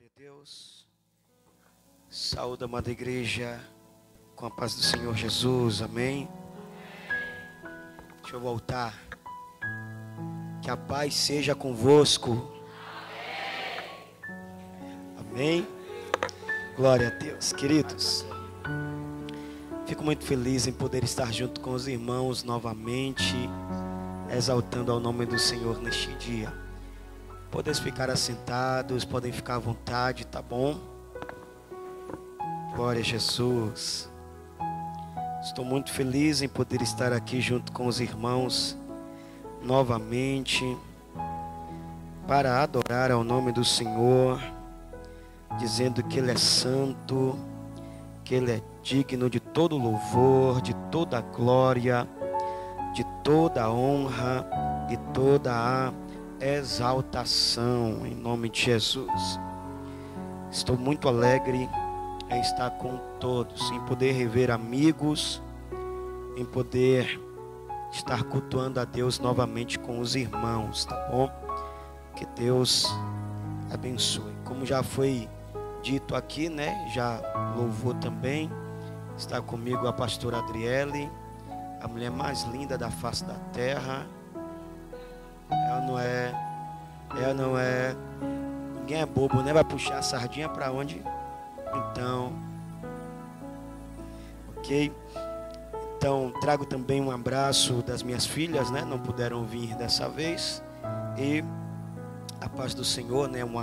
Glória a Deus. Saúde, amada igreja, com a paz do Senhor Jesus, amém. Deixa eu voltar. Que a paz seja convosco. Amém. Glória a Deus, queridos. Fico muito feliz em poder estar junto com os irmãos novamente, exaltando ao nome do Senhor neste dia. Podem ficar assentados, podem ficar à vontade, tá bom? Glória a Jesus. Estou muito feliz em poder estar aqui junto com os irmãos novamente para adorar ao nome do Senhor, dizendo que Ele é santo, que Ele é digno de todo louvor, de toda glória, de toda honra e toda a exaltação, em nome de Jesus. Estou muito alegre em estar com todos, em poder rever amigos, em poder estar cultuando a Deus novamente com os irmãos, tá bom? Que Deus abençoe. Como já foi dito aqui, né? Já louvou também. Está comigo a pastora Adriele, a mulher mais linda da face da terra. Ela não é, ninguém é bobo, né? Vai puxar a sardinha para onde? Então, ok? Então, trago também um abraço das minhas filhas, né? Não puderam vir dessa vez. E a paz do Senhor, né? Um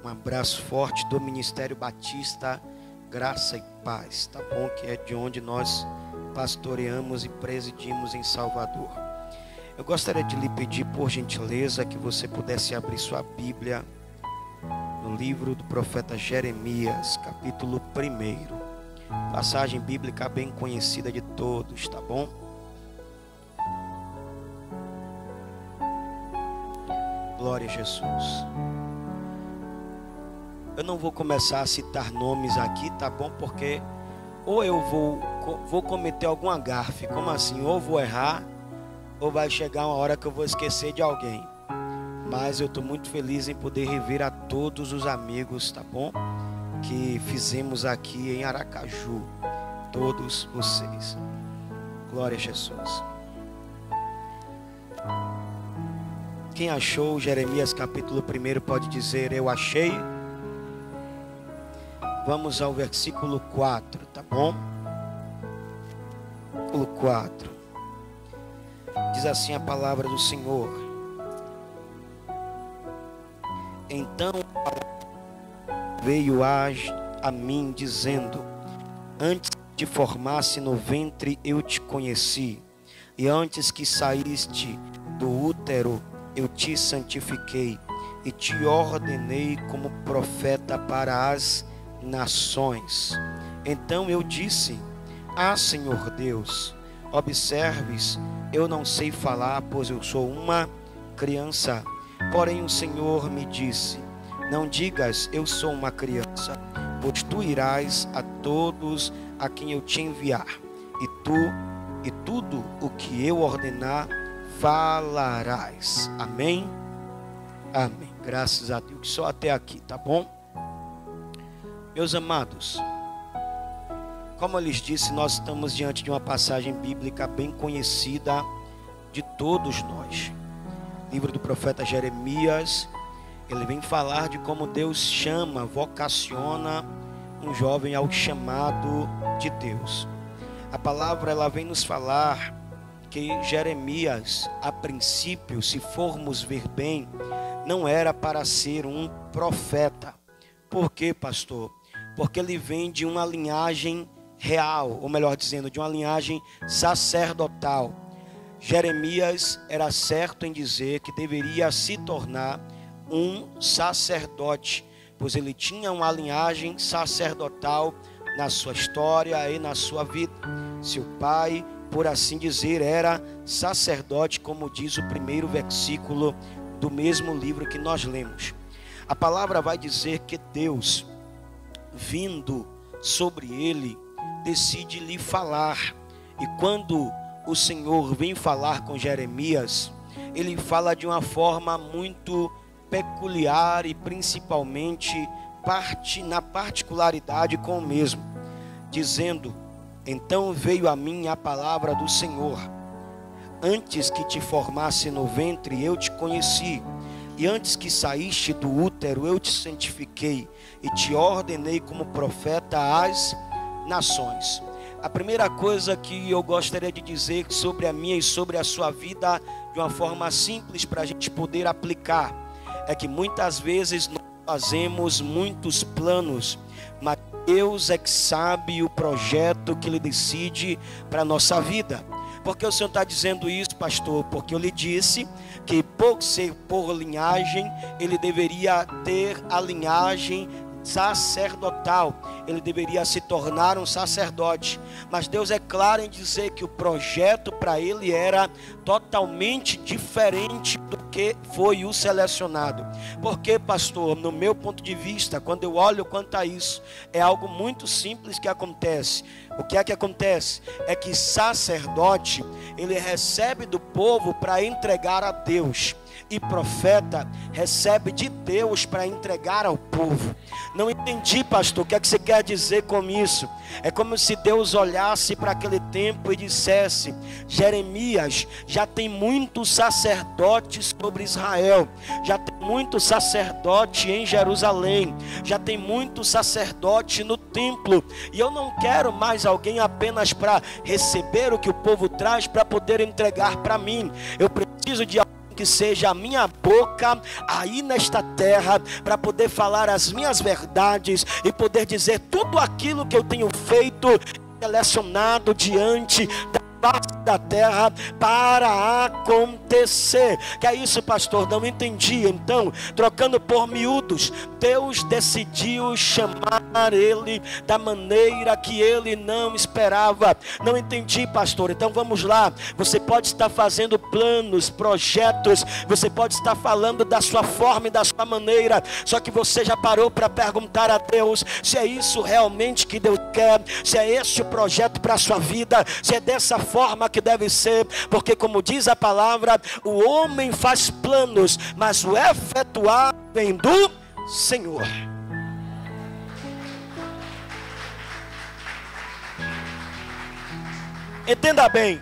abraço forte do Ministério Batista, Graça e Paz, tá bom? Que é de onde nós pastoreamos e presidimos em Salvador. Eu gostaria de lhe pedir, por gentileza, que você pudesse abrir sua Bíblia no livro do profeta Jeremias, capítulo 1. Passagem bíblica bem conhecida de todos, tá bom? Glória a Jesus. Eu não vou começar a citar nomes aqui, tá bom? Porque ou eu vou cometer alguma gafe, como assim? Ou vou errar, ou vai chegar uma hora que eu vou esquecer de alguém. Mas eu estou muito feliz em poder rever a todos os amigos, tá bom? Que fizemos aqui em Aracaju. Todos vocês. Glória a Jesus. Quem achou Jeremias capítulo 1 pode dizer: eu achei. Vamos ao versículo 4, tá bom? Versículo 4. Diz assim a palavra do Senhor: então veio a mim dizendo: antes que te formasse no ventre eu te conheci, e antes que saíste do útero eu te santifiquei e te ordenei como profeta para as nações. Então eu disse: ah, Senhor Deus, observes, eu não sei falar, pois eu sou uma criança. Porém o Senhor me disse: não digas eu sou uma criança, pois tu irás a todos a quem eu te enviar, e tudo o que eu ordenar falarás. Amém? Amém. Graças a Deus. Só até aqui, tá bom? Meus amados, como eu lhes disse, nós estamos diante de uma passagem bíblica bem conhecida de todos nós. Livro do profeta Jeremias, ele vem falar de como Deus chama, vocaciona um jovem ao chamado de Deus. A palavra ela vem nos falar que Jeremias, a princípio, se formos ver bem, não era para ser um profeta. Por quê, pastor? Porque ele vem de uma linhagem real, ou melhor dizendo, de uma linhagem sacerdotal. Jeremias era certo em dizer que deveria se tornar um sacerdote, pois ele tinha uma linhagem sacerdotal na sua história e na sua vida. Seu pai, por assim dizer, era sacerdote, como diz o primeiro versículo do mesmo livro que nós lemos. A palavra vai dizer que Deus, vindo sobre ele, decide lhe falar. E quando o Senhor vem falar com Jeremias, ele fala de uma forma muito peculiar e principalmente na particularidade com o mesmo, dizendo: então veio a mim a palavra do Senhor. Antes que te formasse no ventre, eu te conheci. E antes que saíste do útero, eu te santifiquei e te ordenei como profeta às nações. A primeira coisa que eu gostaria de dizer sobre a minha e sobre a sua vida, de uma forma simples para a gente poder aplicar, é que muitas vezes nós fazemos muitos planos, mas Deus é que sabe o projeto que Ele decide para a nossa vida. Por que o Senhor está dizendo isso, pastor? Porque eu lhe disse que por linhagem, ele deveria ter a linhagem sacerdotal, ele deveria se tornar um sacerdote, mas Deus é claro em dizer que o projeto para ele era totalmente diferente do que foi o selecionado. Porque, pastor, no meu ponto de vista, quando eu olho quanto a isso, é algo muito simples que acontece. O que é que acontece? É que sacerdote, ele recebe do povo para entregar a Deus, e profeta recebe de Deus para entregar ao povo. Não entendi, pastor, o que é que você quer dizer com isso? É como se Deus olhasse para aquele tempo e dissesse: Jeremias, já tem muitos sacerdotes sobre Israel, já tem muito sacerdote em Jerusalém, já tem muito sacerdote no templo, e eu não quero mais alguém apenas para receber o que o povo traz para poder entregar para mim. Eu preciso de que seja a minha boca aí nesta terra, para poder falar as minhas verdades e poder dizer tudo aquilo que eu tenho feito, selecionado diante da terra para acontecer. Que é isso, pastor? Não entendi. Então, trocando por miúdos, Deus decidiu chamar ele da maneira que ele não esperava. Não entendi, pastor. Então vamos lá. Você pode estar fazendo planos, projetos, você pode estar falando da sua forma e da sua maneira, só que você já parou para perguntar a Deus se é isso realmente que Deus quer, se é esse o projeto para a sua vida, se é dessa forma que deve ser? Porque, como diz a palavra, o homem faz planos, mas o efetuar vem do Senhor. Entenda bem,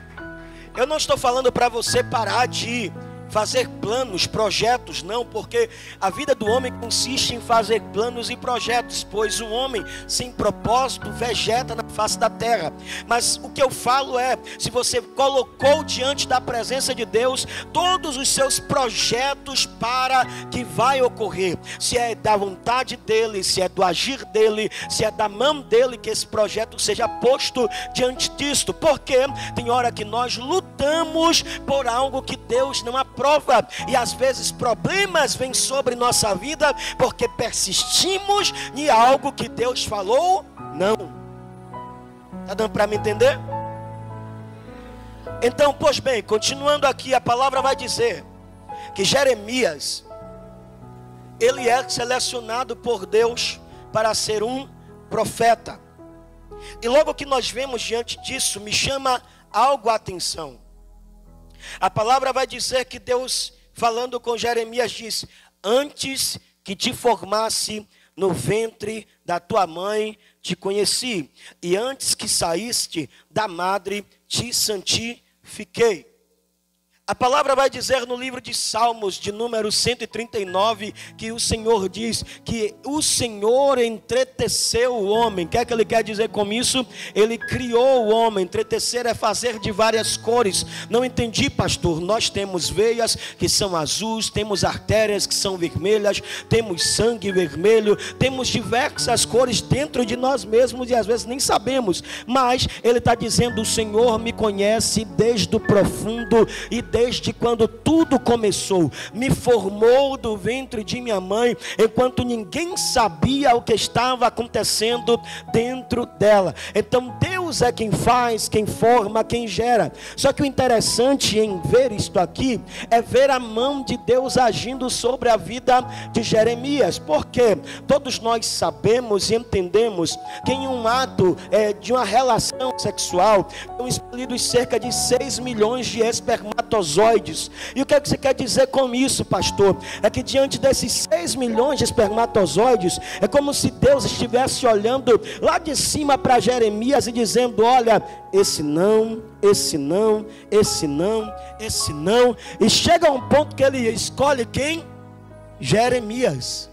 eu não estou falando para você parar de fazer planos, projetos, não, porque a vida do homem consiste em fazer planos e projetos, pois o homem sem propósito vegeta na face da terra. Mas o que eu falo é, se você colocou diante da presença de Deus todos os seus projetos para que vai ocorrer, se é da vontade dele, se é do agir dele, se é da mão dele, que esse projeto seja posto diante disto. Porque tem hora que nós lutamos por algo que Deus não aprova, e às vezes problemas vêm sobre nossa vida porque persistimos em algo que Deus falou não. Está dando para me entender? Então, pois bem, continuando aqui, a palavra vai dizer que Jeremias, ele é selecionado por Deus para ser um profeta. E logo que nós vemos diante disso, me chama algo a atenção. A palavra vai dizer que Deus, falando com Jeremias, diz: antes que te formasse no ventre da tua mãe, te conheci, e antes que saíste da madre, te santifiquei. A palavra vai dizer no livro de Salmos, de número 139, que o Senhor diz que o Senhor entreteceu o homem. O que é que ele quer dizer com isso? Ele criou o homem. Entretecer é fazer de várias cores. Não entendi, pastor. Nós temos veias que são azuis, temos artérias que são vermelhas, temos sangue vermelho, temos diversas cores dentro de nós mesmos e às vezes nem sabemos. Mas ele está dizendo: o Senhor me conhece desde o profundo e desde quando tudo começou, me formou do ventre de minha mãe, enquanto ninguém sabia o que estava acontecendo dentro dela. Então Deus é quem faz, quem forma, quem gera. Só que o interessante em ver isto aqui é ver a mão de Deus agindo sobre a vida de Jeremias, porque todos nós sabemos e entendemos que em um ato de uma relação sexual são expelidos cerca de 6 milhões de espermatozoides espermatozoides. E o que é que você quer dizer com isso, pastor? É que diante desses 6 milhões de espermatozoides, é como se Deus estivesse olhando lá de cima para Jeremias e dizendo: olha, esse não, esse não, esse não, esse não. E chega a um ponto que ele escolhe quem? Jeremias.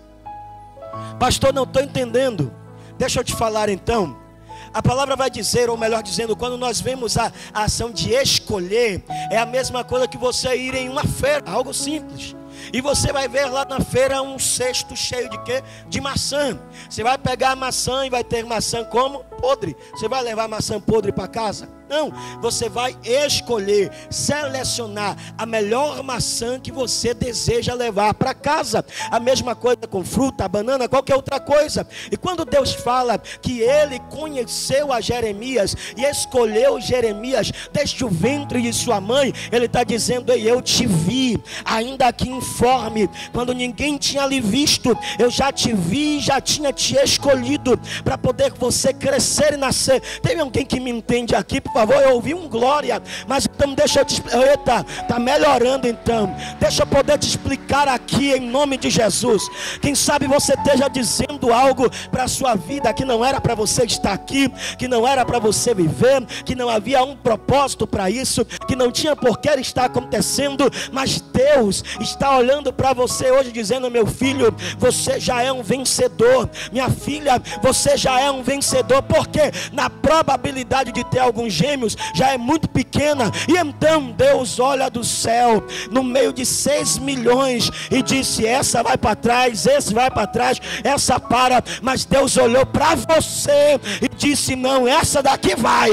Pastor, não estou entendendo. Deixa eu te falar então. A palavra vai dizer, ou melhor dizendo, quando nós vemos a ação de escolher, é a mesma coisa que você ir em uma feira, algo simples. E você vai ver lá na feira um cesto cheio de quê? De maçã. Você vai pegar a maçã e vai ter maçã como? Podre. Você vai levar maçã podre para casa? Não, você vai escolher, selecionar a melhor maçã que você deseja levar para casa. A mesma coisa com fruta, banana, qualquer outra coisa. E quando Deus fala que ele conheceu a Jeremias e escolheu Jeremias desde o ventre de sua mãe, ele está dizendo: ei, eu te vi, ainda que informe, quando ninguém tinha lhe visto, eu já te vi, já tinha te escolhido para poder você crescer e nascer. Tem alguém que me entende aqui, por favor? Eu ouvi um glória, mas então deixa eu te explicar. Eita, está melhorando então. Deixa eu poder te explicar aqui em nome de Jesus. Quem sabe você esteja dizendo algo para a sua vida que não era para você estar aqui, que não era para você viver, que não havia um propósito para isso, que não tinha por que estar acontecendo, mas Deus está olhando para você hoje dizendo: meu filho, você já é um vencedor. Minha filha, você já é um vencedor, porque na probabilidade de ter alguns gêmeos já é muito pequena. E então Deus olha do céu no meio de 6 milhões e disse: essa vai para trás, esse vai para trás, essa para. Mas Deus olhou para você e disse: não, essa daqui vai,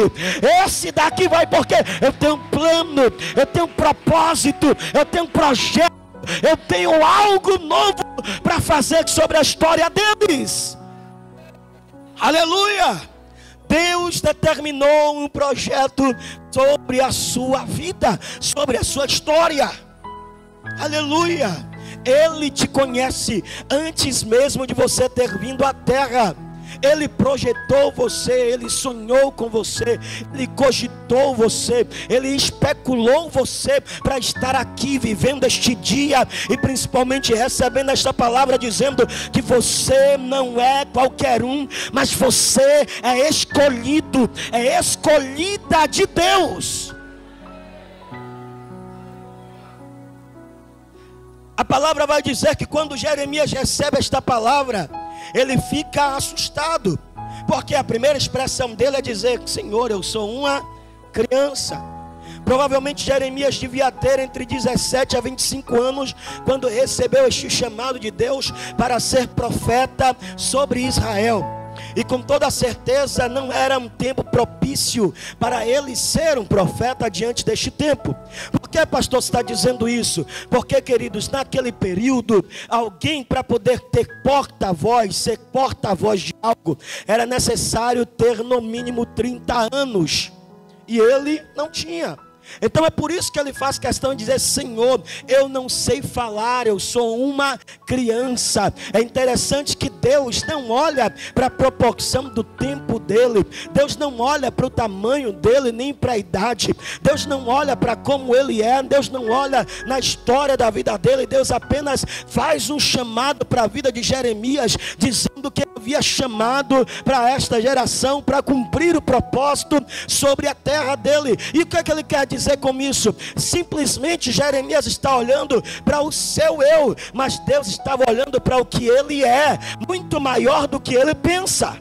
esse daqui vai, porque eu tenho um plano, eu tenho um propósito, eu tenho um projeto, eu tenho algo novo para fazer sobre a história deles. Aleluia! Deus determinou um projeto sobre a sua vida, sobre a sua história. Aleluia! Ele te conhece antes mesmo de você ter vindo à terra. Ele projetou você, ele sonhou com você, ele cogitou você, ele especulou você para estar aqui vivendo este dia e principalmente recebendo esta palavra dizendo que você não é qualquer um, mas você é escolhido, é escolhida de Deus. A palavra vai dizer que quando Jeremias recebe esta palavra, ele fica assustado, porque a primeira expressão dele é dizer: Senhor, eu sou uma criança. Provavelmente Jeremias devia ter entre 17 a 25 anos quando recebeu este chamado de Deus para ser profeta sobre Israel. E com toda certeza não era um tempo propício para ele ser um profeta diante deste tempo. Por que, pastor, você está dizendo isso? Porque, queridos, naquele período, alguém para poder ter porta-voz, ser porta-voz de algo, era necessário ter no mínimo 30 anos. E ele não tinha. Então é por isso que ele faz questão de dizer: Senhor, eu não sei falar, eu sou uma criança. É interessante que Deus não olha para a proporção do tempo dele, Deus não olha para o tamanho dele, nem para a idade, Deus não olha para como ele é, Deus não olha na história da vida dele. Deus apenas faz um chamado para a vida de Jeremias, dizendo que havia chamado para esta geração para cumprir o propósito sobre a terra dele. E o que é que ele quer dizer com isso? Simplesmente Jeremias está olhando para o seu eu, mas Deus estava olhando para o que ele é, muito maior do que ele pensa,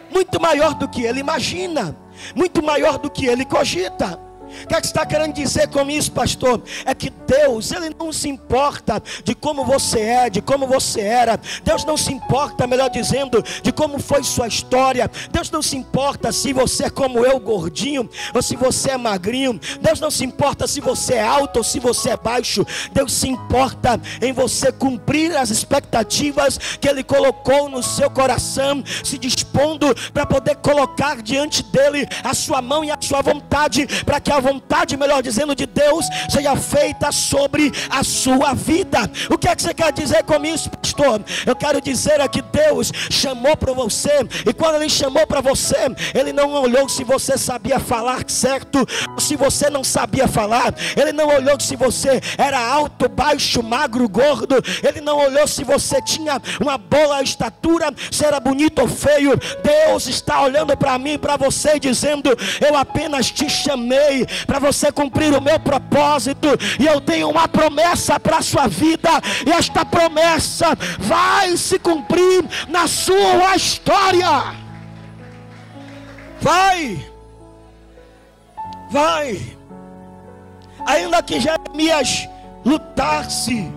muito maior do que ele imagina, muito maior do que ele cogita. O que é que está querendo dizer com isso, pastor? É que Deus, ele não se importa de como você é, de como você era. Deus não se importa, melhor dizendo, de como foi sua história. Deus não se importa se você é como eu, gordinho, ou se você é magrinho. Deus não se importa se você é alto ou se você é baixo. Deus se importa em você cumprir as expectativas que ele colocou no seu coração, se dispondo para poder colocar diante dele a sua mão e a sua vontade, para que a vontade, melhor dizendo, de Deus seja feita sobre a sua vida. O que é que você quer dizer com isso, pastor? Eu quero dizer é que Deus chamou para você, e quando Ele chamou para você, Ele não olhou se você sabia falar certo, ou se você não sabia falar. Ele não olhou se você era alto, baixo, magro, gordo. Ele não olhou se você tinha uma boa estatura, se era bonito ou feio. Deus está olhando para mim e para você e dizendo: eu apenas te chamei para você cumprir o meu propósito, e eu tenho uma promessa para a sua vida, e esta promessa vai se cumprir na sua história. Vai. Ainda que Jeremias lutasse,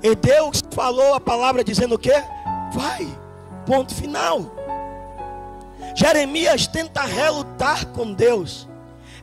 e Deus falou a palavra dizendo o quê? Vai, ponto final. Jeremias tenta relutar com Deus.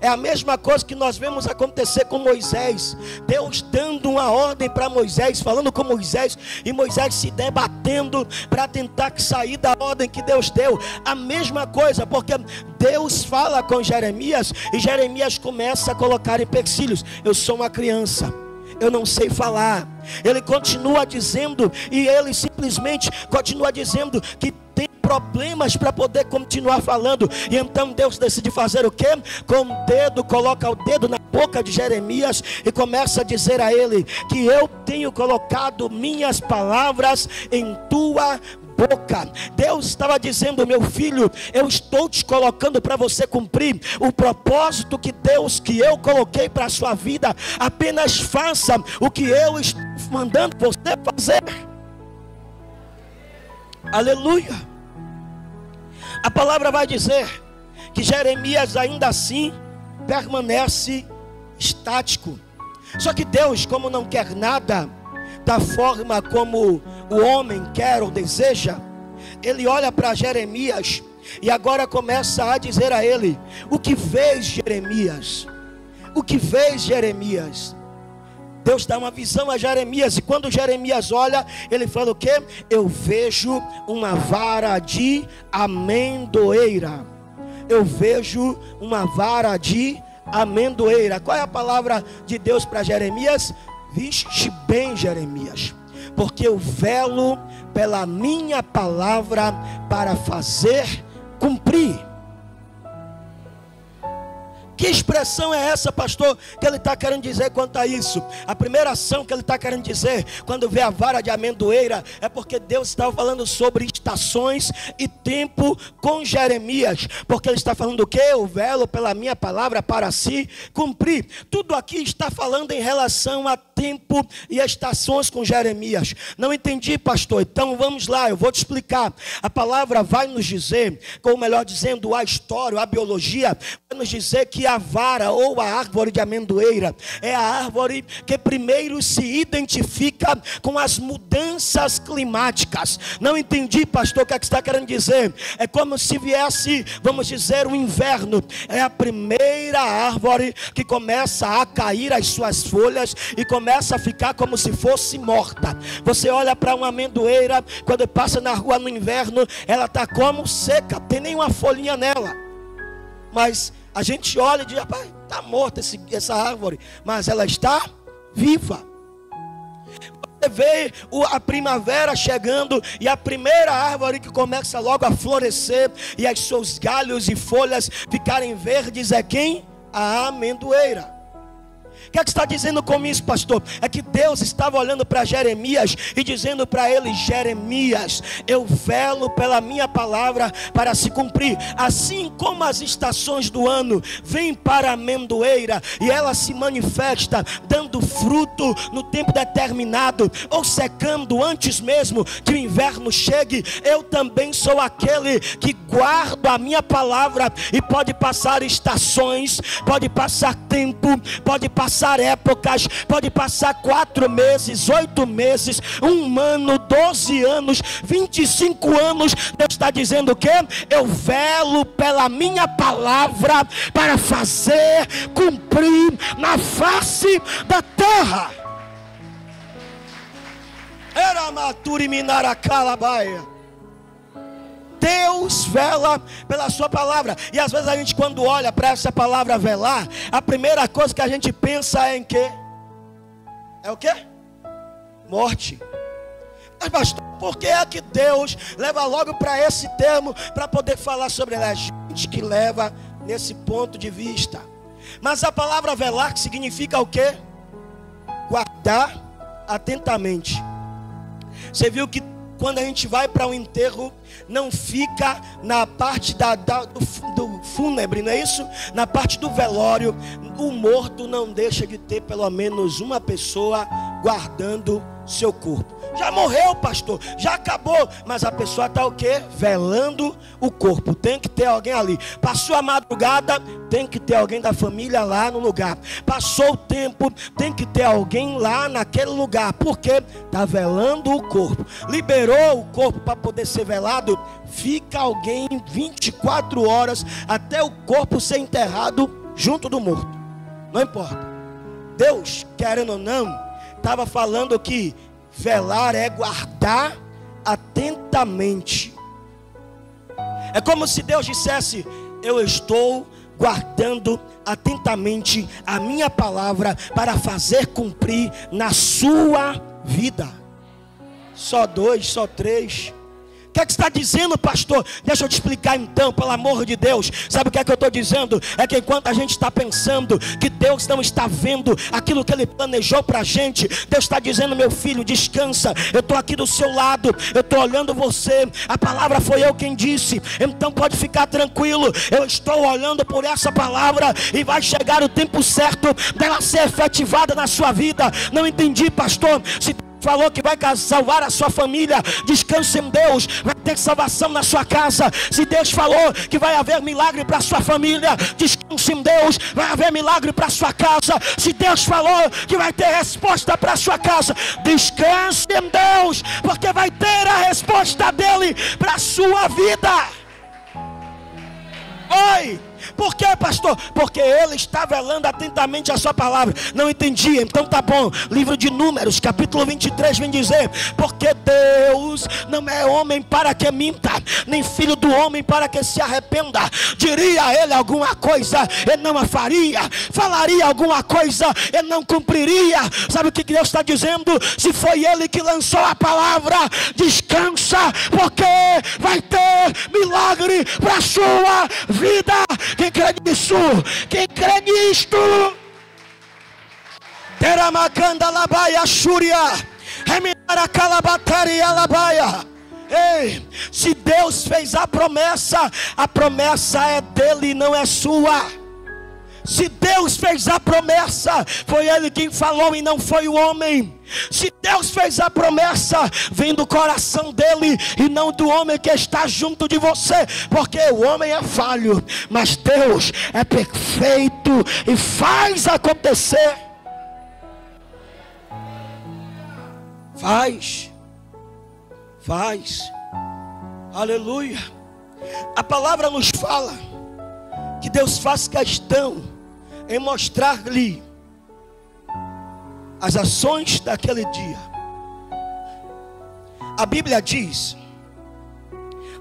É a mesma coisa que nós vemos acontecer com Moisés. Deus dando uma ordem para Moisés, falando com Moisés, e Moisés se debatendo para tentar sair da ordem que Deus deu. A mesma coisa, porque Deus fala com Jeremias, e Jeremias começa a colocar empecilhos. Eu sou uma criança, eu não sei falar. Ele continua dizendo, e ele simplesmente continua dizendo que tem problemas para poder continuar falando. E então Deus decide fazer o quê? Com o dedo, coloca o dedo na boca de Jeremias e começa a dizer a ele que eu tenho colocado minhas palavras em tua boca. Deus estava dizendo: meu filho, eu estou te colocando para você cumprir o propósito que eu coloquei para a sua vida. Apenas faça o que eu estou mandando você fazer. Aleluia. A palavra vai dizer que Jeremias ainda assim permanece estático. Só que Deus, como não quer nada da forma como o homem quer ou deseja, Ele olha para Jeremias e agora começa a dizer a ele: o que vês, Jeremias? O que vês, Jeremias? Deus dá uma visão a Jeremias, e quando Jeremias olha, ele fala o quê? Eu vejo uma vara de amendoeira. Eu vejo uma vara de amendoeira. Qual é a palavra de Deus para Jeremias? Viste bem, Jeremias, porque eu velo pela minha palavra para fazer cumprir. Que expressão é essa, pastor, que ele está querendo dizer quanto a isso? A primeira ação que ele está querendo dizer, quando vê a vara de amendoeira, é porque Deus estava falando sobre estações e tempo com Jeremias. Porque ele está falando o quê? Eu velo pela minha palavra para se cumprir. Tudo aqui está falando em relação a tempo e estações com Jeremias. Não entendi, pastor? Então vamos lá, eu vou te explicar. A palavra vai nos dizer, ou melhor dizendo, a história, a biologia, vai nos dizer que a vara ou a árvore de amendoeira é a árvore que primeiro se identifica com as mudanças climáticas. Não entendi, pastor, o que é que está querendo dizer? É como se viesse, vamos dizer, o inverno. É a primeira árvore que começa a cair as suas folhas e começa a ficar como se fosse morta. Você olha para uma amendoeira, quando passa na rua no inverno, ela está como seca, tem nenhuma folhinha nela. Mas a gente olha e diz: rapaz, está morta essa árvore, mas ela está viva. Você vê a primavera chegando, e a primeira árvore que começa logo a florescer e os seus galhos e folhas ficarem verdes é quem? A amendoeira. O que é que está dizendo com isso, pastor? É que Deus estava olhando para Jeremias e dizendo para ele: Jeremias, eu velo pela minha palavra para se cumprir. Assim como as estações do ano vêm para a amendoeira e ela se manifesta dando fruto no tempo determinado, ou secando antes mesmo que o inverno chegue, eu também sou aquele que guardo a minha palavra. E pode passar estações, pode passar tempo, pode passar épocas, pode passar 4 meses, 8 meses, 1 ano, 12 anos, 25 anos. Deus está dizendo o quê? Eu velo pela minha palavra para fazer cumprir na face da terra. Era maturi minaracalabaia. Deus vela pela sua palavra. E às vezes a gente, quando olha para essa palavra velar, a primeira coisa que a gente pensa é em quê? É o quê? Morte. Mas pastor, por que é que Deus leva logo para esse termo, para poder falar sobre ela? A gente que leva nesse ponto de vista. Mas a palavra velar, que significa o quê? Guardar atentamente. Você viu que quando a gente vai para um enterro, não fica na parte do fúnebre, não é isso? Na parte do velório, o morto não deixa de ter pelo menos uma pessoa guardando seu corpo. Já morreu, pastor, já acabou, mas a pessoa está o quê? Velando o corpo. Tem que ter alguém ali. Passou a madrugada, tem que ter alguém da família lá no lugar. Passou o tempo, tem que ter alguém lá naquele lugar. Por quê? Está velando o corpo. Liberou o corpo para poder ser velado, fica alguém 24 horas até o corpo ser enterrado junto do morto. Não importa. Deus, querendo ou não, estava falando que velar é guardar atentamente. É como se Deus dissesse: eu estou guardando atentamente a minha palavra para fazer cumprir na sua vida. Só 2, só 3. O que é que está dizendo, pastor? Deixa eu te explicar então, pelo amor de Deus. Sabe o que é que eu estou dizendo? É que enquanto a gente está pensando que Deus não está vendo aquilo que Ele planejou para a gente, Deus está dizendo: meu filho, descansa, eu estou aqui do seu lado, eu estou olhando você, a palavra foi eu quem disse, então pode ficar tranquilo, eu estou olhando por essa palavra e vai chegar o tempo certo dela ser efetivada na sua vida. Não entendi, pastor. Se falou que vai salvar a sua família, descanse em Deus, vai ter salvação na sua casa. Se Deus falou que vai haver milagre para a sua família, descanse em Deus, vai haver milagre para a sua casa. Se Deus falou que vai ter resposta para a sua casa, descanse em Deus, porque vai ter a resposta dele para a sua vida. Oi! Por quê, pastor? Porque Ele está velando atentamente a sua palavra. Não entendi, então tá bom. Livro de Números, capítulo 23 vem dizer: porque Deus não é homem para que minta, nem filho do homem para que se arrependa. Diria Ele alguma coisa, Ele não a faria. Falaria alguma coisa, Ele não cumpriria. Sabe o que Deus está dizendo? Se foi Ele que lançou a palavra, descansa, porque vai ter milagre para a sua vida. Quem crê nisso? Quem crê nisto? Teramacanda labaia xúria, reminara calabataria labaia. Ei, se Deus fez a promessa é dele, não é sua. Se Deus fez a promessa, foi Ele quem falou e não foi o homem. Se Deus fez a promessa, vem do coração dele e não do homem que está junto de você, porque o homem é falho, mas Deus é perfeito e faz acontecer. Faz. Aleluia. A palavra nos fala que Deus faz questão em mostrar-lhe as ações daquele dia. A Bíblia diz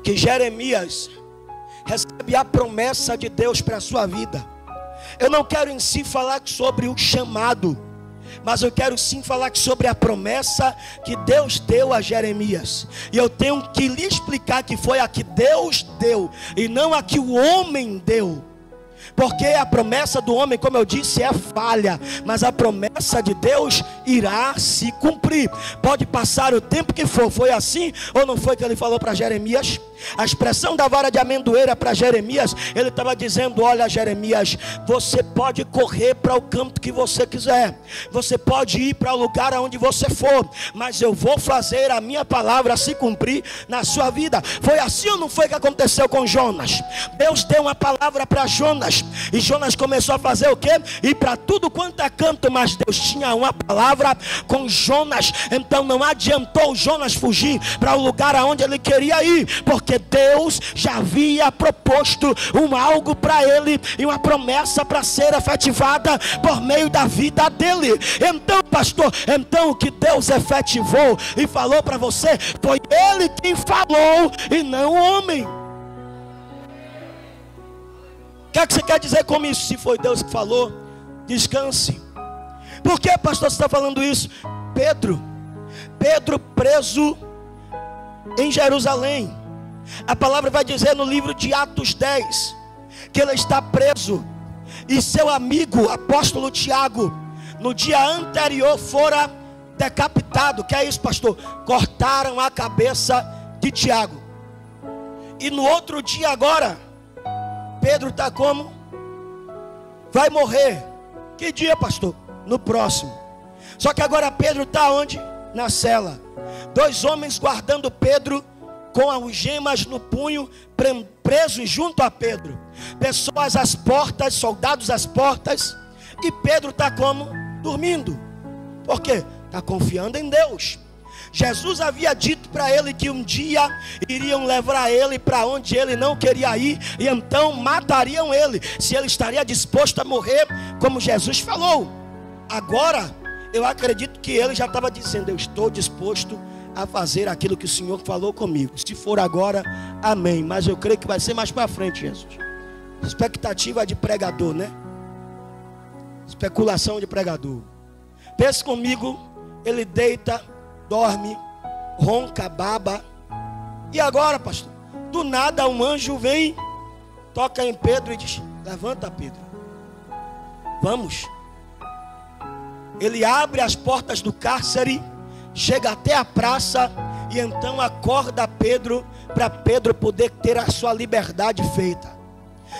que Jeremias recebe a promessa de Deus para a sua vida. Eu não quero em si falar sobre o chamado, mas eu quero sim falar sobre a promessa que Deus deu a Jeremias. E eu tenho que lhe explicar que foi a que Deus deu e não a que o homem deu. Porque a promessa do homem, como eu disse, é falha, mas a promessa de Deus irá se cumprir. Pode passar o tempo que for. Foi assim ou não foi que ele falou para Jeremias? A expressão da vara de amendoeira para Jeremias, ele estava dizendo: olha, Jeremias, você pode correr para o canto que você quiser, você pode ir para o lugar aonde você for, mas eu vou fazer a minha palavra se cumprir na sua vida. Foi assim ou não foi que aconteceu com Jonas? Deus deu uma palavra para Jonas, Jonas. E Jonas começou a fazer o quê? Ir para tudo quanto é canto, mas Deus tinha uma palavra com Jonas. Então não adiantou Jonas fugir para o lugar aonde ele queria ir, porque Deus já havia proposto algo para ele, e uma promessa para ser efetivada por meio da vida dele. Então, pastor, o que Deus efetivou e falou para você, foi ele quem falou e não o homem. O que é que você quer dizer com isso? Se foi Deus que falou, descanse. Por que, pastor, você está falando isso? Pedro preso em Jerusalém. A palavra vai dizer no livro de Atos 10 que ele está preso, e seu amigo apóstolo Tiago no dia anterior fora decapitado. Que é isso, pastor? Cortaram a cabeça de Tiago. E no outro dia agora, Pedro está como? Vai morrer. Que dia, pastor? No próximo. Só que agora Pedro está onde? Na cela. 2 homens guardando Pedro com algemas no punho, presos junto a Pedro. Pessoas às portas, soldados às portas. E Pedro está como? Dormindo. Por quê? Está confiando em Deus. Jesus havia dito para ele que um dia iriam levar ele para onde ele não queria ir, e então matariam ele, se ele estaria disposto a morrer, como Jesus falou. Agora, eu acredito que ele já estava dizendo: eu estou disposto a fazer aquilo que o Senhor falou comigo. Se for agora, amém. Mas eu creio que vai ser mais para frente, Jesus. Expectativa de pregador, né? Especulação de pregador. Pense comigo, ele deita, dorme, ronca, baba. E agora, pastor? Do nada um anjo vem, toca em Pedro e diz: levanta, Pedro, vamos. Ele abre as portas do cárcere, chega até a praça, e então acorda Pedro, para Pedro poder ter a sua liberdade feita.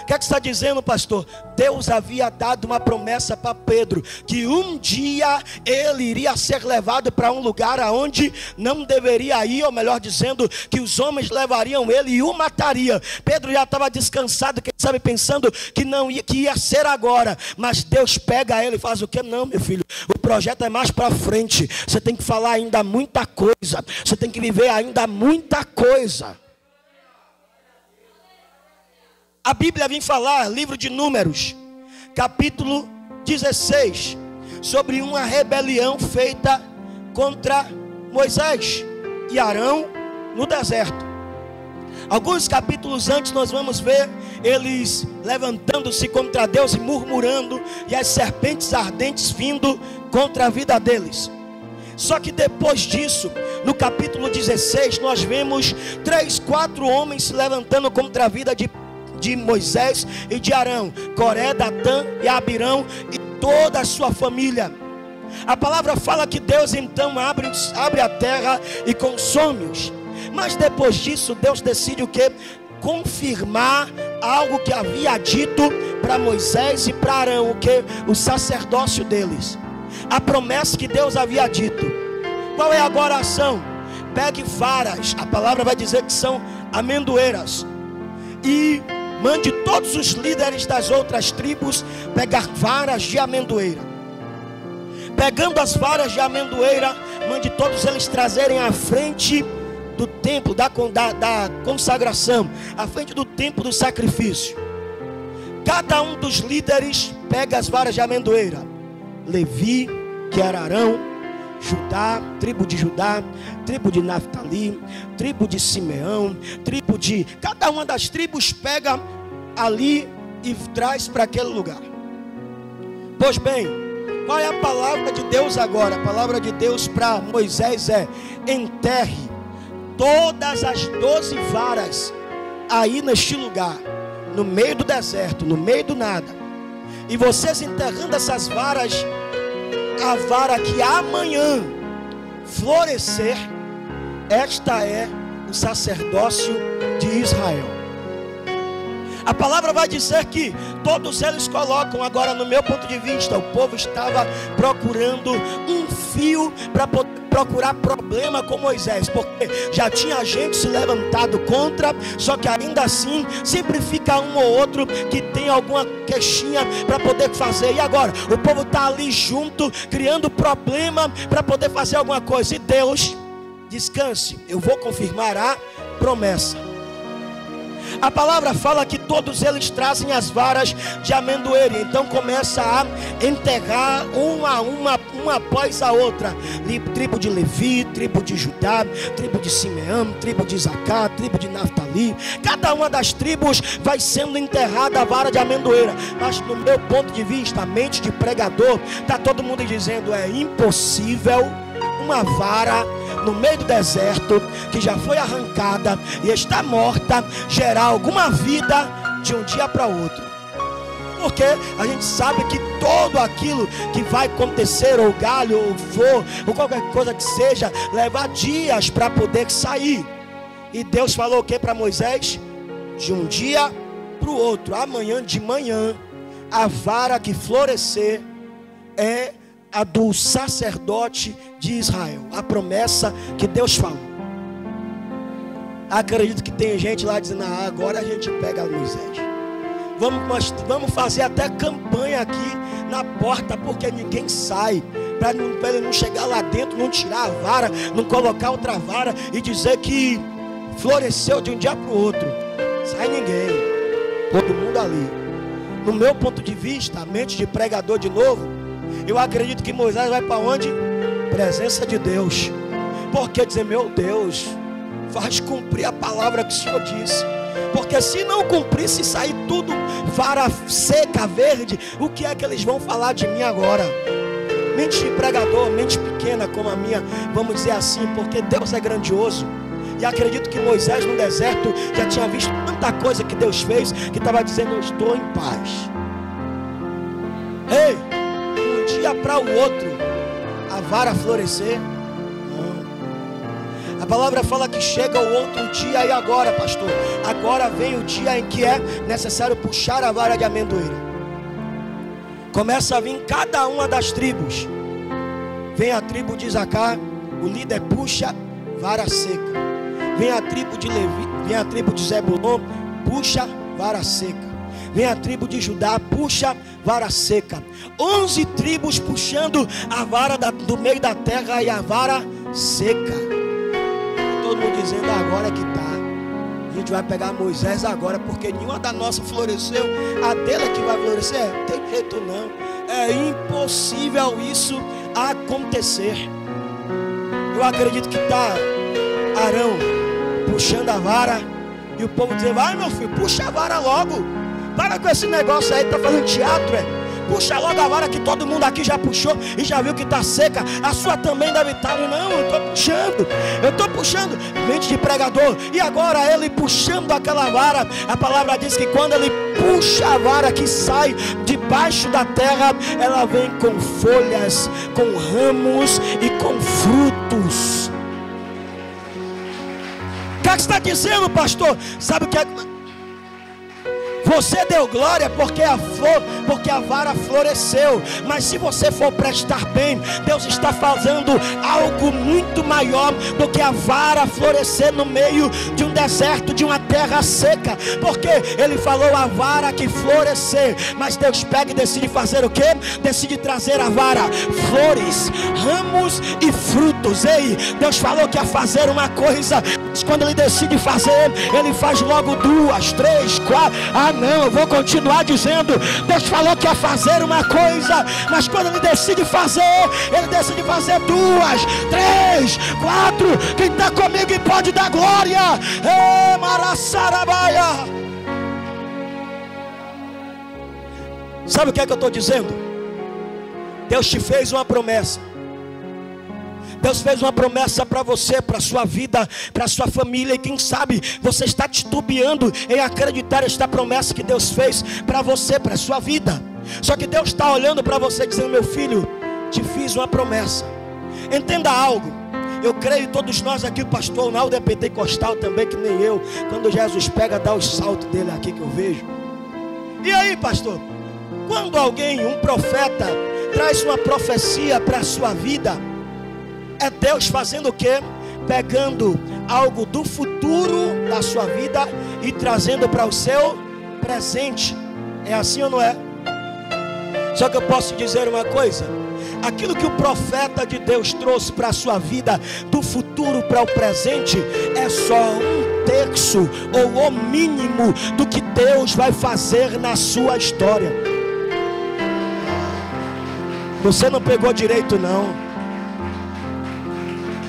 O que é que está dizendo, pastor? Deus havia dado uma promessa para Pedro, que um dia ele iria ser levado para um lugar aonde não deveria ir, ou melhor dizendo, que os homens levariam ele e o matariam. Pedro já estava descansado, quem sabe pensando que não ia, que ia ser agora. Mas Deus pega ele e faz o quê? Não, meu filho, o projeto é mais para frente. Você tem que falar ainda muita coisa, você tem que viver ainda muita coisa. A Bíblia vem falar, livro de Números, capítulo 16, sobre uma rebelião feita contra Moisés e Arão no deserto. Alguns capítulos antes nós vamos ver eles levantando-se contra Deus e murmurando, e as serpentes ardentes vindo contra a vida deles. Só que depois disso, no capítulo 16, nós vemos 3, 4 homens se levantando contra a vida de Moisés e de Arão, Coré, Datã e Abirão e toda a sua família. A palavra fala que Deus então abre a terra e consome-os. Mas depois disso, Deus decide o quê? Confirmar algo que havia dito para Moisés e para Arão, o quê? O sacerdócio deles. A promessa que Deus havia dito. Qual é agora a ação? Pegue varas, a palavra vai dizer que são amendoeiras, e mande todos os líderes das outras tribos pegar varas de amendoeira. Pegando as varas de amendoeira, mande todos eles trazerem à frente do templo da consagração, à frente do templo do sacrifício. Cada um dos líderes pega as varas de amendoeira. Levi, que era Arão, Judá, tribo de Judá, tribo de Naftali, tribo de Simeão, tribo de... Cada uma das tribos pega ali e traz para aquele lugar. Pois bem, qual é a palavra de Deus agora? A palavra de Deus para Moisés é: enterre todas as 12 varas aí neste lugar, no meio do deserto, no meio do nada. E vocês enterrando essas varas, a vara que amanhã florescer, esta é o sacerdócio de Israel. A palavra vai dizer que todos eles colocam, agora no meu ponto de vista, o povo estava procurando um fio para poder procurar problema com Moisés, porque já tinha gente se levantado contra, só que ainda assim sempre fica um ou outro que tem alguma queixinha para poder fazer. E agora o povo está ali junto, criando problema para poder fazer alguma coisa. E Deus, descanse, eu vou confirmar a promessa. A palavra fala que todos eles trazem as varas de amendoeira. Então começa a enterrar uma após a outra. Tribo de Levi, tribo de Judá, tribo de Simeão, tribo de Isacar, tribo de Naftali. Cada uma das tribos vai sendo enterrada a vara de amendoeira. Mas no meu ponto de vista, a mente de pregador, está todo mundo dizendo: é impossível uma vara no meio do deserto, que já foi arrancada e está morta, gerar alguma vida de um dia para outro. Porque a gente sabe que tudo aquilo que vai acontecer, ou galho, ou flor, ou qualquer coisa que seja, leva dias para poder sair. E Deus falou o que para Moisés? De um dia para o outro, amanhã de manhã, a vara que florescer é a do sacerdote de Israel. A promessa que Deus falou. Acredito que tem gente lá dizendo: agora a gente pega Moisés. Vamos fazer até campanha aqui na porta, porque ninguém sai, para ele não chegar lá dentro, não tirar a vara, não colocar outra vara e dizer que floresceu de um dia para o outro. Sai ninguém, todo mundo ali. No meu ponto de vista, a mente de pregador de novo, eu acredito que Moisés vai para onde? Presença de Deus. Porque dizer: meu Deus, faz cumprir a palavra que o Senhor disse. Porque se não cumprir, se sair tudo vara seca, verde, o que é que eles vão falar de mim agora? Mente de pregador, mente pequena como a minha, vamos dizer assim, porque Deus é grandioso. E acredito que Moisés no deserto já tinha visto tanta coisa que Deus fez, que estava dizendo: eu estou em paz. Ei, de um dia para o outro, a vara florescer? Não. A palavra fala que chega o outro dia. E agora, pastor? Agora vem o dia em que é necessário puxar a vara de amendoeira. Começa a vir cada uma das tribos. Vem a tribo de Isacar, o líder puxa vara seca. Vem a tribo de Levi, vem a tribo de Zebulon, puxa vara seca. Vem a tribo de Judá, puxa vara seca. 11 tribos puxando a vara do meio da terra e a vara seca. Todo mundo dizendo: agora é que tá. A gente vai pegar Moisés agora, porque nenhuma da nossa floresceu. A dele é que vai florescer? Não tem jeito não. É impossível isso acontecer. Eu acredito que tá Arão puxando a vara e o povo dizendo: vai, meu filho, puxa a vara logo. Para com esse negócio aí, tá fazendo teatro, Puxa logo a vara que todo mundo aqui já puxou e já viu que está seca. A sua também deve estar. Não, eu estou puxando. Mente de pregador. E agora ele puxando aquela vara. A palavra diz que quando ele puxa a vara que sai debaixo da terra, ela vem com folhas, com ramos e com frutos. O que está dizendo, pastor? Sabe o que é? Você deu glória porque a vara floresceu. Mas se você for prestar bem, Deus está fazendo algo muito maior do que a vara florescer no meio de um deserto, de uma terra seca. Porque Ele falou a vara que florescer. Mas Deus pega e decide fazer o quê? Decide trazer a vara, flores, ramos e frutos. Ei, Deus falou que ia fazer uma coisa, mas quando Ele decide fazer, Ele faz logo 2, 3, 4. Não, eu vou continuar dizendo. Deus falou que ia fazer uma coisa, mas quando Ele decide fazer 2, 3, 4. Quem está comigo e pode dar glória? Marassarabaia. Sabe o que é que eu estou dizendo? Deus te fez uma promessa. Deus fez uma promessa para você, para a sua vida, para a sua família. E quem sabe você está titubeando em acreditar esta promessa que Deus fez para você, para a sua vida. Só que Deus está olhando para você dizendo: meu filho, te fiz uma promessa. Entenda algo. Eu creio, todos nós aqui, o pastor Naldo é pentecostal também, que nem eu. Quando Jesus pega, dá os saltos dele aqui que eu vejo. E aí, pastor? Quando alguém, um profeta, traz uma profecia para a sua vida, É Deus fazendo o quê? Pegando algo do futuro da sua vida e trazendo para o seu presente. É assim ou não é? Só que eu posso dizer uma coisa: aquilo que o profeta de Deus trouxe para a sua vida, do futuro para o presente, é só 1/3 ou o mínimo do que Deus vai fazer na sua história. Você não pegou direito não.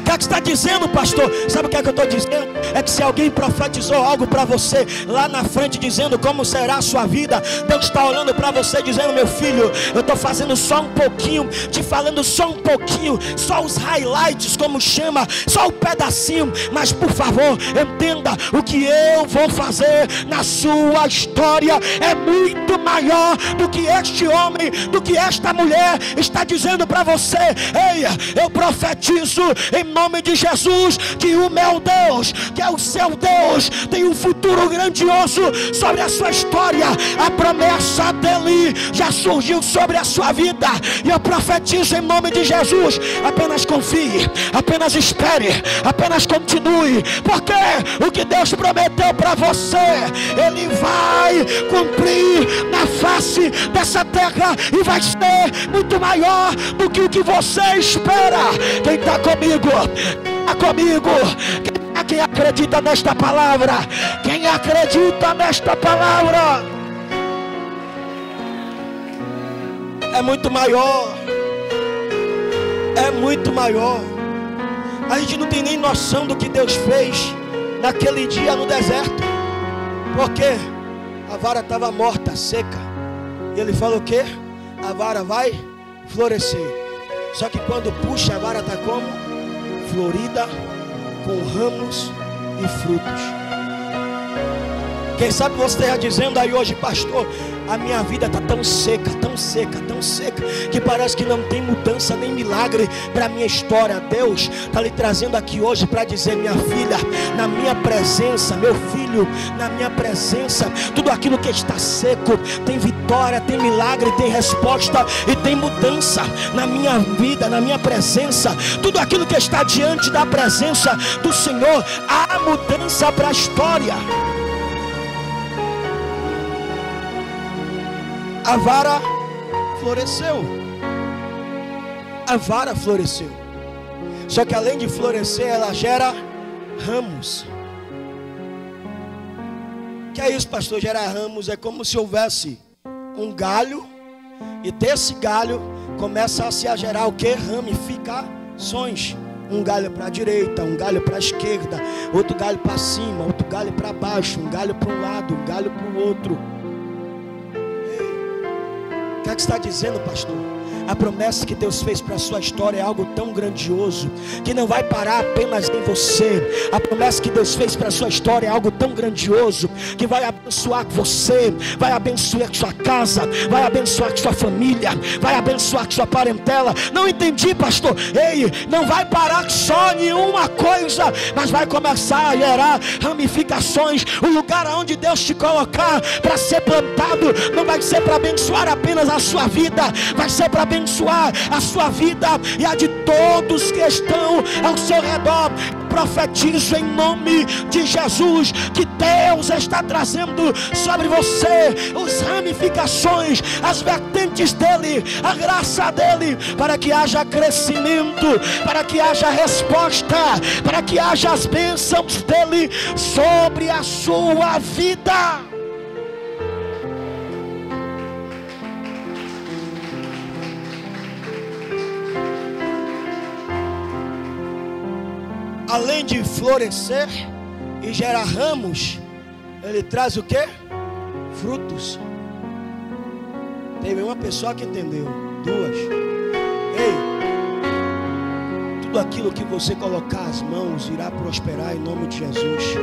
O que está dizendo, pastor? Sabe o que é que eu estou dizendo? É que se alguém profetizou algo para você lá na frente, dizendo como será a sua vida, Deus está olhando para você dizendo: meu filho, eu estou fazendo só um pouquinho, te falando só um pouquinho, só os highlights, como chama, só um pedacinho, mas por favor, entenda, o que eu vou fazer na sua história é muito maior do que este homem, do que esta mulher está dizendo para você. Ei, eu profetizo em nome de Jesus que o meu Deus, que é o seu Deus, tem um futuro grandioso sobre a sua história. A promessa dele já surgiu sobre a sua vida, e eu profetizo em nome de Jesus. Apenas confie, apenas espere, apenas continue, porque o que Deus prometeu para você, Ele vai cumprir na face dessa terra, e vai ser muito maior do que o que você espera. Quem está comigo? Comigo, quem acredita nesta palavra? Quem acredita nesta palavra? É muito maior. É muito maior. A gente não tem nem noção do que Deus fez naquele dia no deserto, porque a vara estava morta, seca, e Ele falou o quê? A vara vai florescer. Só que quando puxa, a vara está como? Florida, com ramos e frutos. Quem sabe você esteja dizendo aí hoje: pastor, a minha vida está tão seca, tão seca, tão seca, que parece que não tem mudança nem milagre para a minha história. Deus está lhe trazendo aqui hoje para dizer: minha filha, na minha presença, meu filho, na minha presença, tudo aquilo que está seco tem vitória, tem milagre, tem resposta e tem mudança. Na minha vida, na minha presença, tudo aquilo que está diante da presença do Senhor, há mudança para a história. A vara floresceu. A vara floresceu. Só que além de florescer, ela gera ramos. Que é isso, pastor? Gerar ramos é como se houvesse um galho, e desse galho começa a se gerar o que? Ramificações. Um galho para a direita, um galho para a esquerda, outro galho para cima, outro galho para baixo, um galho para um lado, um galho para o outro. O que é que está dizendo, pastor? A promessa que Deus fez para a sua história é algo tão grandioso, que não vai parar apenas em você. A promessa que Deus fez para a sua história é algo tão grandioso, que vai abençoar você, vai abençoar sua casa, vai abençoar sua família, vai abençoar sua parentela. Não entendi, pastor. Ei, não vai parar só em uma coisa, mas vai começar a gerar ramificações. O lugar onde Deus te colocar para ser plantado não vai ser para abençoar apenas a sua vida, vai ser para abençoar a sua vida e a de todos que estão ao seu redor. Profetizo em nome de Jesus que Deus está trazendo sobre você as ramificações, as vertentes dele, a graça dele, para que haja crescimento, para que haja resposta, para que haja as bênçãos dele sobre a sua vida. Além de florescer e gerar ramos, ele traz o que? Frutos. Teve uma pessoa que entendeu, duas. Ei, tudo aquilo que você colocar as mãos irá prosperar em nome de Jesus.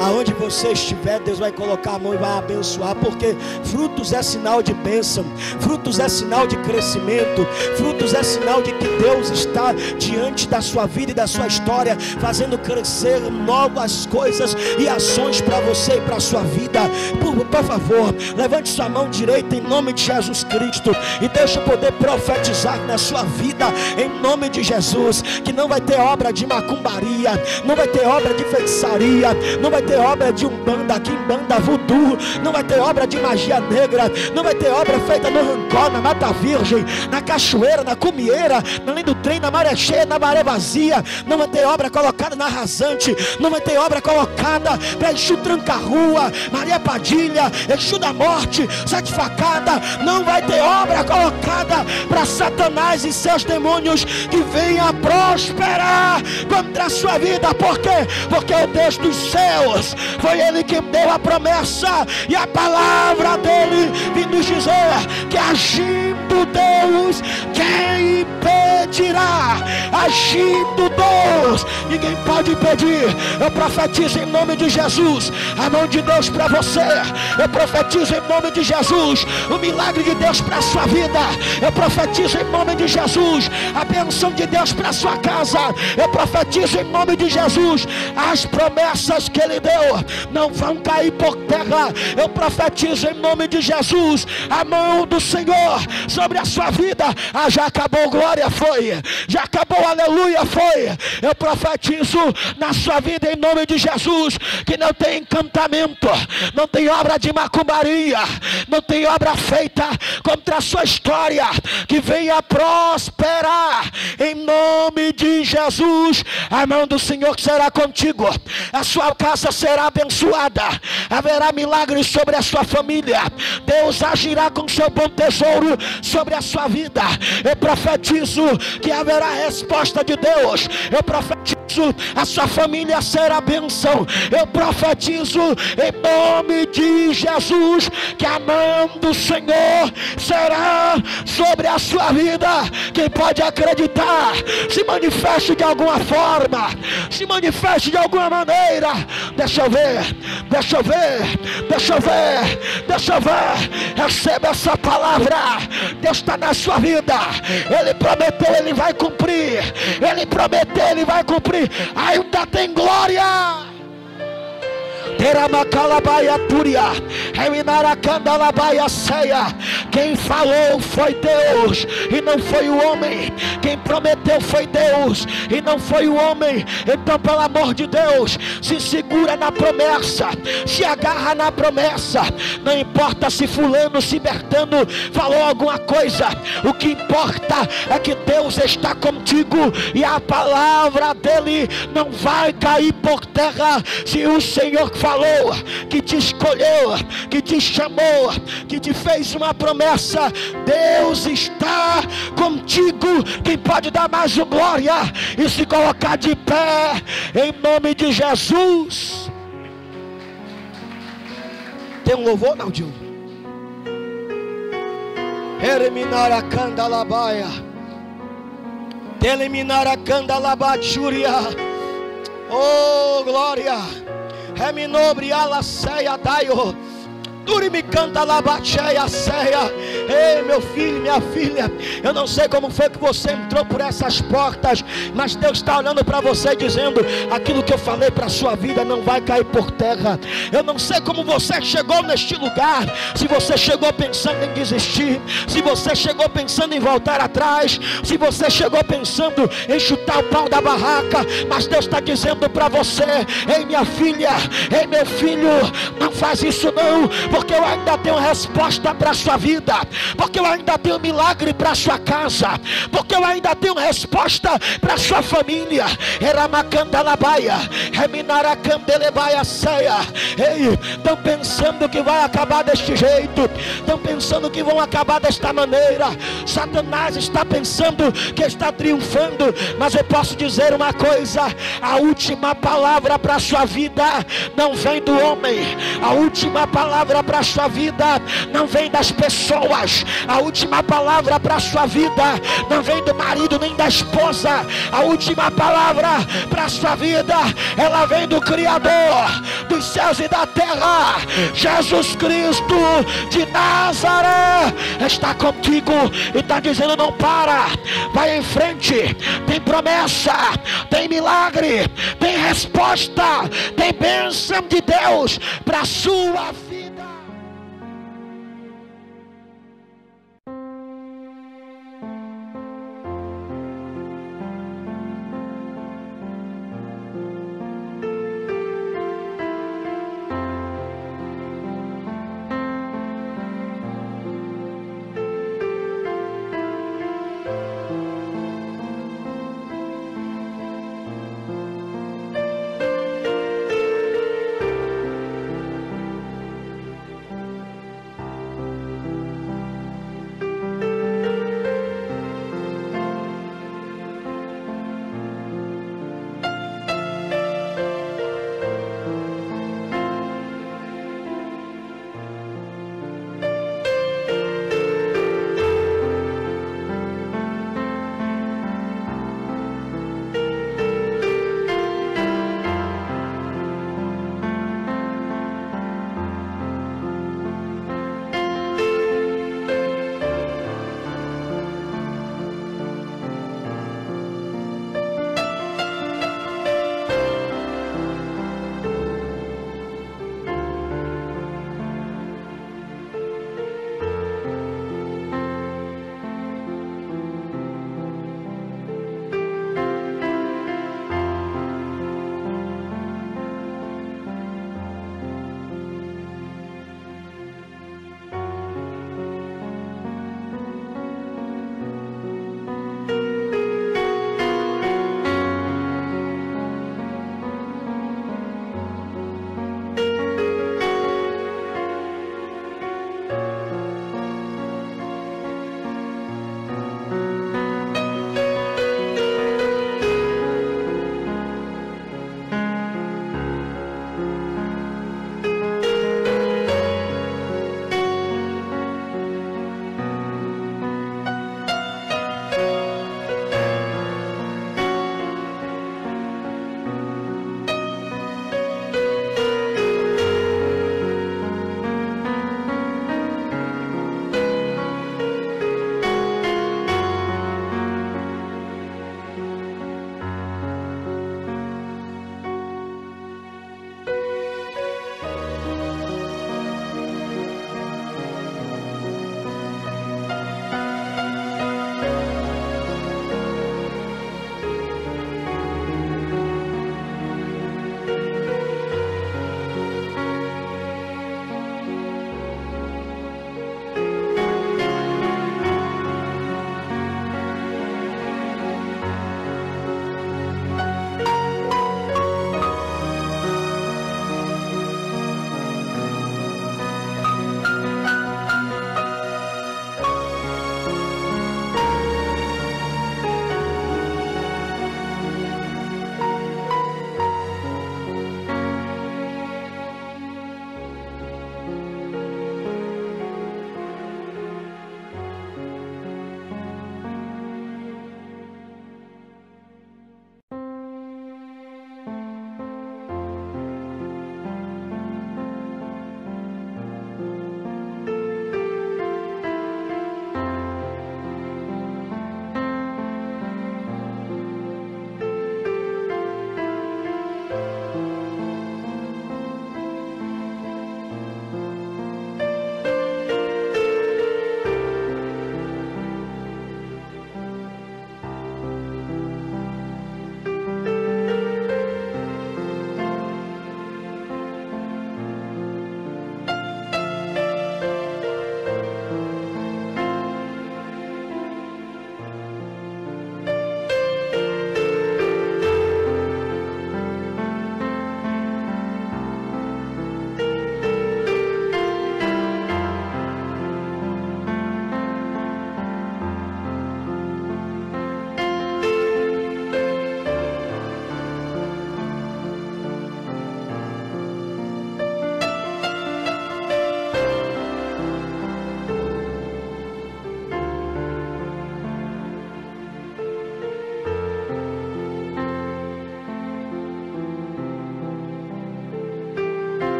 Aonde você estiver, Deus vai colocar a mão e vai abençoar, porque frutos é sinal de bênção, frutos é sinal de crescimento, frutos é sinal de que Deus está diante da sua vida e da sua história, fazendo crescer novas coisas e ações para você e para a sua vida. Por favor, levante sua mão direita em nome de Jesus Cristo e deixa eu poder profetizar na sua vida em nome de Jesus, que não vai ter obra de macumbaria, não vai ter obra de feitiçaria, não vai ter obra de umbanda, quimbanda, voodoo, não vai ter obra de magia negra, não vai ter obra feita no Rancó, na Mata Virgem, na Cachoeira, na Cumieira, na Linha do Trem, na Maré Cheia, na Maré Vazia. Não vai ter obra colocada na Rasante, não vai ter obra colocada para Exu Tranca-Rua, Maria Padilha, Exu da Morte, Sete Facada. Não vai ter obra colocada para Satanás e seus demônios que venha prosperar contra a sua vida. Por quê? Porque o Deus dos céus foi Ele que deu a promessa, e a palavra dele vem nos dizer que agindo Deus, quem impedirá? Agindo Deus, ninguém pode impedir. Eu profetizo em nome de Jesus a mão de Deus para você. Eu profetizo em nome de Jesus o milagre de Deus para a sua vida. Eu profetizo em nome de Jesus a bênção de Deus para a sua casa. Eu profetizo em nome de Jesus as promessas que Ele deu não vão cair por terra. Eu profetizo em nome de Jesus a mão do Senhor sobre a sua vida. Já acabou, glória, foi. Já acabou, aleluia, foi. Eu profetizo na sua vida em nome de Jesus que não tem encantamento, não tem obra de macumbaria, não tem obra feita contra a sua história que venha prosperar em nome de Jesus. A mão do Senhor será contigo, a sua casa será abençoada, haverá milagres sobre a sua família, Deus agirá com seu bom tesouro sobre a sua vida. Eu profetizo que haverá resposta de Deus. Eu profetizo a sua família será bênção. Eu profetizo em nome de Jesus que a mão do Senhor será sobre a sua vida. Quem pode acreditar, se manifeste de alguma forma, se manifeste de alguma maneira. Deixa eu ver, deixa eu ver, deixa eu ver, deixa eu ver. Receba essa palavra. Deus está na sua vida. Ele prometeu, Ele vai cumprir. Ele prometeu, Ele vai cumprir. Ainda tem glória. Quem falou foi Deus e não foi o homem. Quem prometeu foi Deus e não foi o homem. Então, pelo amor de Deus, se segura na promessa, se agarra na promessa. Não importa se fulano, se Bertano falou alguma coisa, o que importa é que Deus está contigo e a palavra dele não vai cair por terra. Se o Senhor falou, que te escolheu, que te chamou, que te fez uma promessa, Deus está contigo. Quem pode dar mais glória e se colocar de pé em nome de Jesus? Tem um louvor, Naldinho? Eliminar a candalabaia, eliminar a candalabajúria. Oh, glória. Reminobre ala ceia daio. Duri me canta labacheia ceia. Ei, meu filho, minha filha, eu não sei como foi que você entrou por essas portas, mas Deus está olhando para você dizendo: aquilo que eu falei para a sua vida não vai cair por terra. Eu não sei como você chegou neste lugar, se você chegou pensando em desistir, se você chegou pensando em voltar atrás, se você chegou pensando em chutar o pau da barraca, mas Deus está dizendo para você: ei, minha filha, ei, meu filho, não faz isso não, porque eu ainda tenho resposta para a sua vida, porque eu ainda tenho milagre para a sua casa, porque eu ainda tenho resposta para a sua família. Eramacandalabaia, Reminaracandelebaia ceia. Ei, estão pensando que vai acabar deste jeito, estão pensando que vão acabar desta maneira. Satanás está pensando que está triunfando, mas eu posso dizer uma coisa: a última palavra para a sua vida não vem do homem, a última palavra para a sua vida não vem das pessoas, vidas. A última palavra para a sua vida não vem do marido nem da esposa. A última palavra para a sua vida, ela vem do Criador dos céus e da terra. Jesus Cristo de Nazaré está contigo e está dizendo: não para, vai em frente. Tem promessa, tem milagre, tem resposta, tem bênção de Deus para a sua vida.